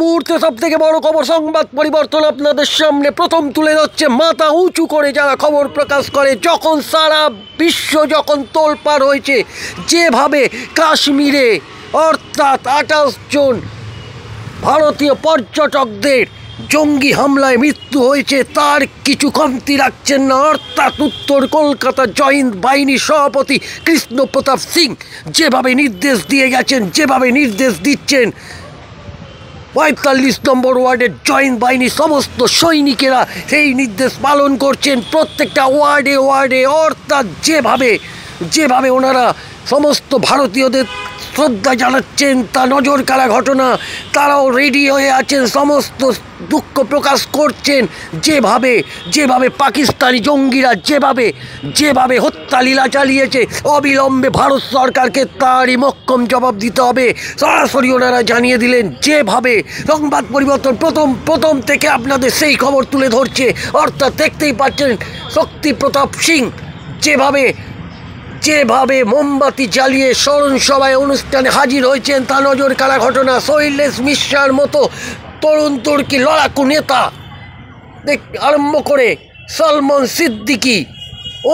মুহূর্তে সবথেকে বড় খবর সংবাদ পরিবর্তন আপনাদের সামনে প্রথম তুলে ধরছে মাথা উঁচু করে যারা খবর প্রকাশ করে। যখন সারা বিশ্ব যখন তোলপাড় হয়েছে, যেভাবে কাশ্মীরে অর্থাৎ 28 জন ভারতীয় পর্যটকদের জঙ্গি হামলায় মৃত্যু হয়েছে, তার কিছু কমতি রাখছেন না। অর্থাৎ উত্তর কলকাতা জয়েন্ট বাহিনীর সভাপতি কৃষ্ণ প্রতাপ সিং যেভাবে নির্দেশ দিয়ে গেছেন, যেভাবে নির্দেশ দিচ্ছেন, 45 নম্বর ওয়ার্ডের জয়েন্ট বাহিনীর সমস্ত সৈনিকেরা সেই নির্দেশ পালন করছেন প্রত্যেকটা ওয়ার্ডে ওয়ার্ডে। অর্থাৎ যেভাবে ওনারা সমস্ত ভারতীয়দের শ্রদ্ধা জানাচ্ছেন, তা নজর কাড়া ঘটনা। তারাও রেডি হয়ে আছেন, সমস্ত দুঃখ প্রকাশ করছেন। যেভাবে পাকিস্তানি জঙ্গিরা যেভাবে হত্যা লীলা চালিয়েছে, অবিলম্বে ভারত সরকারকে তারই মক্কম জবাব দিতে হবে। সরাসরি ওনারা জানিয়ে দিলেন। যেভাবে সংবাদ পরিবর্তন প্রথম থেকে আপনাদের সেই খবর তুলে ধরছে। অর্থাৎ দেখতেই পাচ্ছেন শক্তি প্রতাপ সিং যেভাবে মোমবাতি জ্বালিয়ে স্মরণ সভায় অনুষ্ঠানে হাজির হয়েছেন, তা নজর কাড়া ঘটনা। শৈলেশ মিশ্রার মতো তরুণ তুর্কি লড়াকু নেতা আরম্ভ করে সলমন সিদ্দিকি,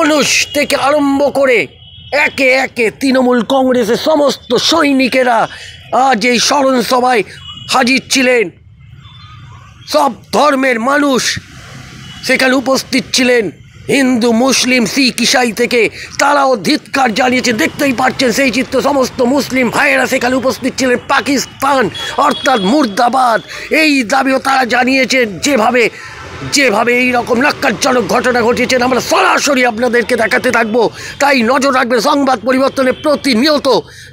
অনুষ থেকে আরম্ভ করে একে একে তৃণমূল কংগ্রেসের সমস্ত সৈনিকেরা আজ এই স্মরণ সভায় হাজির ছিলেন। সব ধর্মের মানুষ সেখানে উপস্থিত ছিলেন, হিন্দু, মুসলিম, শিখ, ইসাই থেকে তারাও ধিক্কার জানিয়েছে। দেখতেই পাচ্ছেন সেই চিত্র, সমস্ত মুসলিম ভাইয়েরা সেখানে উপস্থিত ছিলেন। পাকিস্তান অর্থাৎ মুর্দাবাদ এই দাবিও তারা জানিয়েছেন। যেভাবে এইরকম ন্যাক্কারজনক ঘটনা ঘটেছেন আমরা সরাসরি আপনাদেরকে দেখাতে থাকবো, তাই নজর রাখবে সংবাদ পরিবর্তনে প্রতিনিয়ত।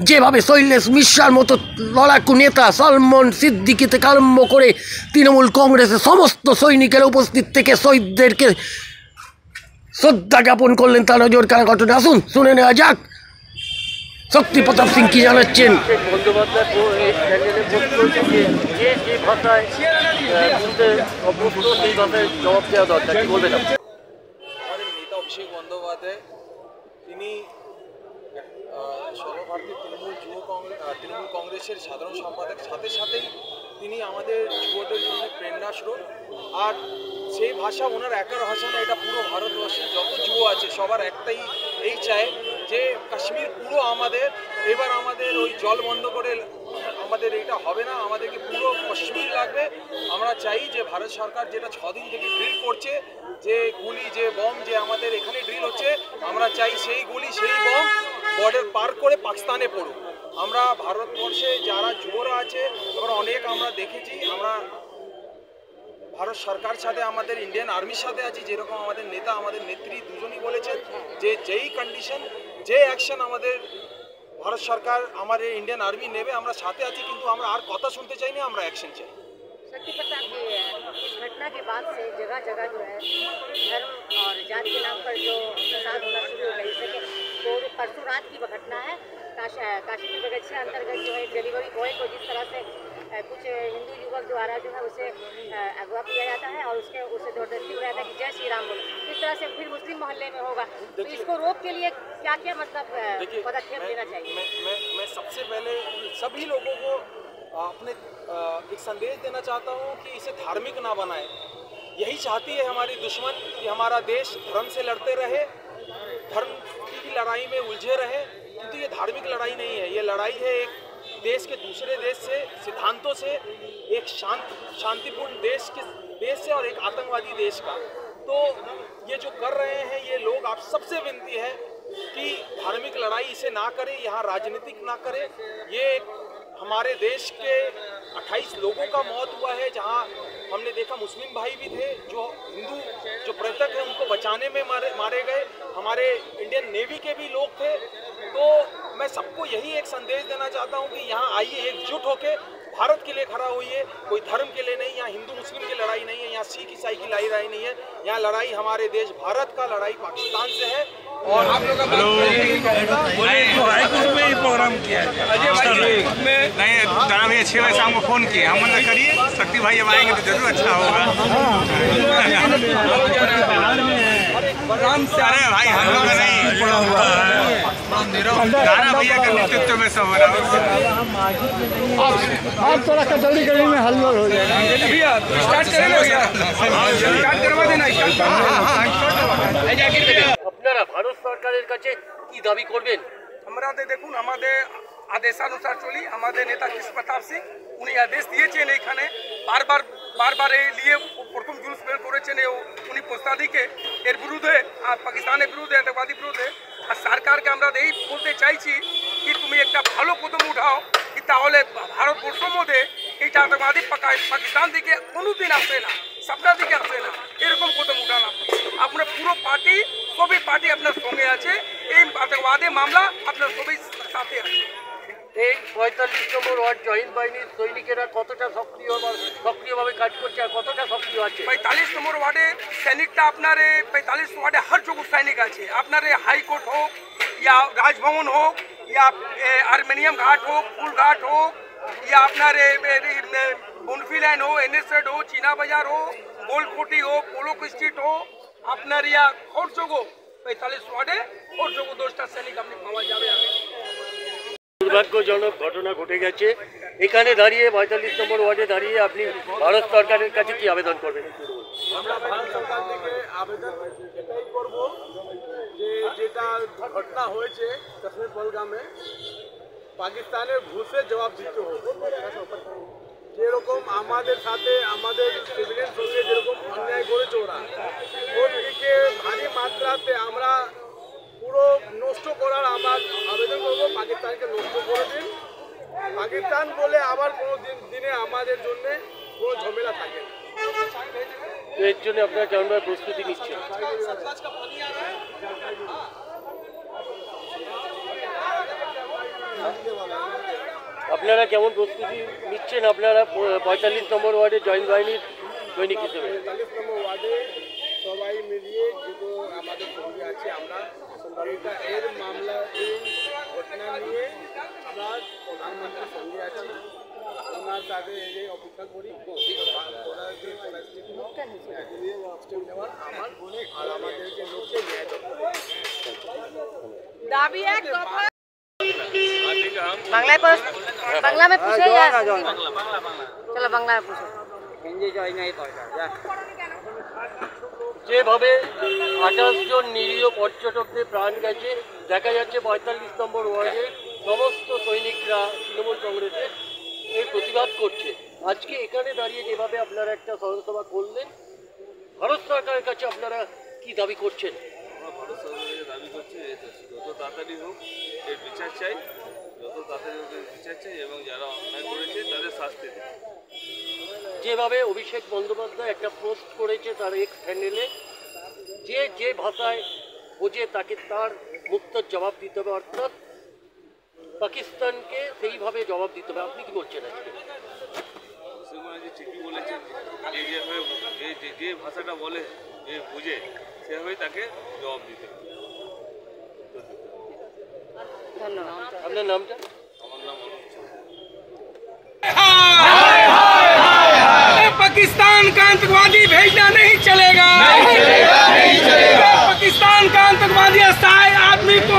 যেভাবে শৈলেশ মিশ্রার মতো লড়াকু নেতা সলমন সিদ্দিকি থেকে আরম্ভ করে তৃণমূল কংগ্রেসের সমস্ত সৈনিকেরা উপস্থিত থেকে শহীদদেরকে শ্রদ্ধা জ্ঞাপন করলেন, তা নজর কাড়া ঘটনা। আসুন শুনে নেওয়া যাক শক্তি প্রতাপ সিং কি জানাচ্ছেন। নেতা অভিষেক বন্দ্যোপাধ্যায় তিনি সর্বভারতীয় তৃণমূল কংগ্রেসের সাধারণ সম্পাদক, সাথেই তিনি আমাদের যুবদের জন্য প্রেরণা স্রোত। আর সেই ভাষা ওনার একার ভাষা না, এটা পুরো ভারতবর্ষের যত যুব আছে সবার একটাই এই চায় যে কাশ্মীর পুরো আমাদের। এবার আমাদের ওই জল বন্ধ করে আমাদের এটা হবে না, আমাদেরকে পুরো কাশ্মীর লাগবে। আমরা চাই যে ভারত সরকার যেটা 6 দিন থেকে ড্রিল করছে, যে গুলি যে বম যে আমাদের এখানে ড্রিল হচ্ছে, আমরা চাই সেই গুলি সেই বম বর্ডার পার করে পাকিস্তানে পড়ুক। আমরা ভারতবর্ষে যারা যুবরা আছে আমরা দেখেছি, আমরা ভারত সরকার সাথে আমাদের ইন্ডিয়ান আর্মির সাথে আছি। যেরকম আমাদের নেতা আমাদের নেত্রী দুজনই বলেছেন যে যেই কন্ডিশন যে অ্যাকশন আমাদের ভারত সরকার আমাদের ইন্ডিয়ান আর্মি নেবে আমরা সাথে আছি, কিন্তু আমরা আর কথা শুনতে চাই না, আমরা অ্যাকশন চাই। शक्ति प्रताप जी, इस घटना के बाद से जगह जगह जो है धर्म और जाति के नाम पर जो फसाद होना शुरू हो गया, जैसे कि परसों रात की घटना है काशी के बगीचे अंतर्गत जो है डिलीवरी बॉय को जिस तरह से कुछ हिंदू युवक द्वारा जो है उसे अगवा किया जाता है और उसे जबरदस्ती किया जाता है कि जय श्री राम बोलो। इस तरह से फिर मुस्लिम मोहल्ले में होगा, तो इसको रोक के लिए क्या क्या मतलब पदक्षेप लेना चाहिए? मैं सबसे पहले सभी लोगों को अपने एक संदेश देना चाहता हूँ कि इसे धार्मिक ना बनाए। यही चाहती है हमारी दुश्मन कि हमारा देश धर्म से लड़ते रहे, धर्म की लड़ाई में उलझे रहे, किंतु ये धार्मिक लड़ाई नहीं है। ये लड़ाई है एक देश के दूसरे देश से, सिद्धांतों से, एक शांतिपूर्ण देश से और एक आतंकवादी देश का। तो ये जो कर रहे हैं ये लोग, आप सबसे विनती है कि धार्मिक लड़ाई इसे ना करें, यहाँ राजनीतिक ना करें। ये हमारे देश के 28 लोगों का मौत हुआ है, जहां हमने देखा मुस्लिम भाई भी थे, जो हिंदू जो पर्यटक हैं उनको बचाने में मारे गए, हमारे इंडियन नेवी के भी लोग थे। तो मैं सबको यही एक संदेश देना चाहता हूं कि यहाँ आइए, एकजुट होकर भारत के लिए खड़ा होइए, कोई धर्म के लिए नहीं। यहाँ हिंदू मुस्लिम की लड़ाई नहीं है, यहाँ सिख ईसाई की लड़ाई नहीं है, यहाँ लड़ाई हमारे देश भारत का, लड़ाई पाकिस्तान से है। और आप लोग रायपुर में ही प्रोग्राम किया है, नहीं तारा भैया 6 बजे शाम को फ़ोन किए, हम मतलब करिए शक्ति भाई जब आएंगे तो जरूर अच्छा होगा। बलराम से अरे भाई हम लोग नहीं नाना भैया के नेतृत्व में सब हो रहा है। आप थोड़ा कचौड़ी गली में हलचल हो जाएगा भैया तो स्टार्ट करेंगे भैया स्टार्ट करवा देना আপনারা ভারত সরকারের কাছে কি দাবি করবেন? আমাদের দেখুন আমাদের আদেশানুসার চলি আমাদের নেতা কৃষ্ণ প্রতাপ সিং উনি আদেশ দিয়েছেন এইখানে বারবার এই নিয়ে প্রথম জুলুস বের করেছেন উনি প্রস্তাদিকে এর বিরুদ্ধে পাকিস্তানের বিরুদ্ধে আতঙ্কবাদী বিরুদ্ধে আর সরকারকে আমরা এই বলতে চাইছি কি তুমি একটা ভালো কদম উঠাও কি তাহলে ভারতবর্ষের মধ্যে এইটা আতঙ্কবাদী পাকিস্তান দিকে কোনোদিন আসে না সবটা দিকে আসে না এরকম কদম উঠান আপনার পুরো পার্টি সবই পার্টি আপনার সঙ্গে আছে এই আতঙ্কবাদী মামলা আপনার সবই সাথে আছে। এই ৪৫ নম্বর ওয়ার্ড জয়েন্ট বাহিনীর সৈনিকেরা কতটা সক্রিয়ভাবে কাজ করছে আর কতটা সক্রিয় আছে? ৪৫ নম্বর ওয়ার্ডে সৈনিকটা আপনার ৪৫ ওয়ার্ডে হর জগহ সৈনিক আছে আপনার হাইকোর্ট হোক या राजभवन হোক या आर्मेनियम घाट হোক फूल घाट হোক या আপনার বনফি লাইন हो NS हो चीना बाजार हो गोलकोटी हो पोलो स्ट्रीट हो আপনার ইয়া হর জগহ ৪৫ ওয়ার্ডে হর জগহ 10টা সৈনিক আপনি পাওয়া যাবে। দুর্ভাগ্যজনক ঘটনা ঘটে গেছে। এখানে দাঁড়িয়ে ৪৫ নম্বর ওয়ার্ডে দাঁড়িয়ে আপনি ভারত সরকারের কাছে কি আবেদন করবেন? আমরা ভারত সরকার থেকে আবেদন এটাই করব যে যেটা ঘটনা হয়েছে কাশ্মীর পহলগামে পাকিস্তানের ঘুষে জবাব দিতে হবে। যেরকম আমাদের সাথে আমাদের সিভিলিয়ান সঙ্গে যেরকম অন্যায় করেছে ওর দিকে ভারী মাত্রাতে আমরা পুরো নষ্ট করার আমরা আবেদন করবো পাকিস্তানকে নষ্ট করে দিন। পাকিস্তান বলে আবার কোনো দিনে আমাদের জন্য কোনো ঝামেলা থাকে না। এর জন্য আপনারা কেমনভাবে প্রস্তুতি নিচ্ছেন? আপনারা কেমন প্রস্তুতি নিচ্ছেন আপনারা ৪৫ নম্বর ওয়ার্ডে জয়েন্ট বাহিনীর সৈনিক হিসেবে? ৪৫ নম্বর ওয়ার্ডে সবাই মিলিয়ে যেগুলো আমাদের সঙ্গে আছে আমরা এটা এর মামলা এই ঘটনা নিয়ে আমরা প্রধানমন্ত্রীর সঙ্গে আছি ওনার সাথে এই অপেক্ষা করি স্টেপ নেওয়ার আমার আর আমাদেরকে লোককে ন্যায় दाबी एक बांग्ला में पूछे या चलो बांग्ला में पूछो हिंदी जो नहीं तो যেভাবে ২৮ জন নিরীহ পর্যটকদের প্রাণ গেছে দেখা যাচ্ছে ৪৫ নম্বর ওয়ার্ডের সমস্ত সৈনিকরা তৃণমূল কংগ্রেসের এই প্রতিবাদ করছে। আজকে এখানে দাঁড়িয়ে যেভাবে আপনারা একটা সভা করলেন ভারত সরকারের কাছে আপনারা কি দাবি করছেন? আমরা ভারত সরকারের দাবি করছি যত তাড়াতাড়ি হোক এর বিচার চাই, যত তাড়াতাড়ি হোক এর বিচার চাই এবং যারা অন্যায় করেছে তাদের শাস্তি দিই। যেভাবে অভিষেক বন্দ্যোপাধ্যায় একটা পোস্ট করেছে তার এক্স হ্যান্ডেলে যে ভাষায় বোঝে তাকে তার মুক্ত জবাব দিতে হবে, অর্থাৎ পাকিস্তানকে সেইভাবে জবাব দিতে হবে। আপনি কি বলছেন আজকে? অভিষেক ব্যানার্জি ঠিকই বলেছেন, যে ভাষাটা বলে যে বুঝে সেভাবেই তাকে জবাব দিতে হবে। धन्यवाद। আপনার নামটা? আমার নাম অনুপ চৌধুরী। पाकिस्तान का आतंकवादी भेजना नहीं चलेगा, नहीं चलेगा। पाकिस्तान का आतंकवादी अस्थायी आदमी को